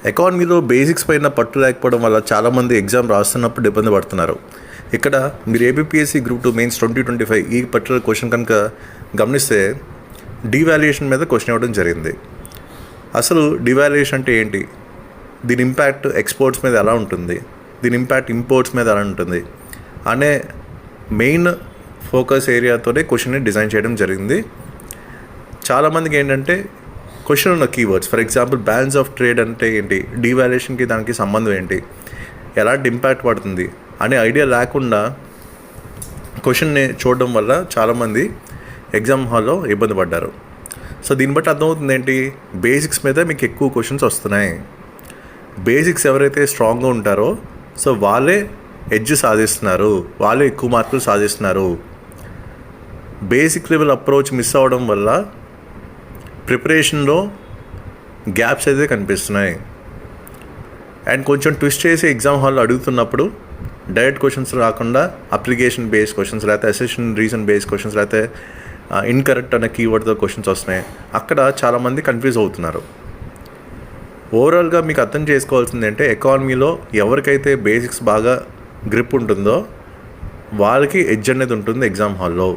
ఎకానమీలో బేసిక్స్ పైన పట్టు లేకపోవడం వల్ల చాలామంది ఎగ్జామ్ రాస్తున్నప్పుడు ఇబ్బంది పడుతున్నారు. ఇక్కడ మీరు ఏపీఎస్సీ గ్రూప్ 2 మెయిన్స్ 2025 ఈ పర్టికులర్ క్వశ్చన్ కనుక గమనిస్తే డీవాల్యుయేషన్ మీద క్వశ్చన్ ఇవ్వడం జరిగింది. అసలు డీవాల్యుయేషన్ అంటే ఏంటి, దీని ఇంపాక్ట్ ఎక్స్పోర్ట్స్ మీద ఎలా ఉంటుంది, దీని ఇంపాక్ట్ ఇంపోర్ట్స్ మీద ఎలా ఉంటుంది అనే మెయిన్ ఫోకస్ ఏరియాతోనే క్వశ్చన్ని డిజైన్ చేయడం జరిగింది. చాలామందికి ఏంటంటే క్వశ్చన్ ఉన్న keywords, for example balance of trade అంటే ఏంటి, డీవాల్యుయేషన్కి దానికి సంబంధం ఏంటి, ఎలాంటి ఇంపాక్ట్ పడుతుంది అనే ఐడియా లేకుండా క్వశ్చన్ని చూడడం వల్ల చాలామంది ఎగ్జామ్ హాల్లో ఇబ్బంది పడ్డారు. సో దీన్ని బట్టి అర్థమవుతుంది ఏంటి, బేసిక్స్ మీద మీకు ఎక్కువ క్వశ్చన్స్ వస్తున్నాయి. బేసిక్స్ ఎవరైతే స్ట్రాంగ్గా ఉంటారో సో వాళ్ళే ఎడ్జ్ సాధిస్తున్నారు, వాళ్ళే ఎక్కువ మార్కులు సాధిస్తున్నారు. బేసిక్ లెవెల్ అప్రోచ్ మిస్ అవ్వడం వల్ల ప్రిపరేషన్లో గ్యాప్స్ అయితే కనిపిస్తున్నాయి. అండ్ కొంచెం ట్విస్ట్ చేసి ఎగ్జామ్ హాల్లో అడుగుతున్నప్పుడు డైరెక్ట్ క్వశ్చన్స్ రాకుండా అప్లికేషన్ బేస్డ్ క్వశ్చన్స్, లేకపోతే అసెషన్ రీజన్ బేస్డ్ క్వశ్చన్స్, లేకపోతే ఇన్కరెక్ట్ అనే కీవర్డ్తో క్వశ్చన్స్ వస్తున్నాయి. అక్కడ చాలామంది కన్ఫ్యూజ్ అవుతున్నారు. ఓవరాల్గా మీకు అర్థం చేసుకోవాల్సింది అంటే ఎకానమీలో ఎవరికైతే బేసిక్స్ బాగా గ్రిప్ ఉంటుందో వాళ్ళకి ఎడ్జ్ అనేది ఉంటుంది ఎగ్జామ్ హాల్లో.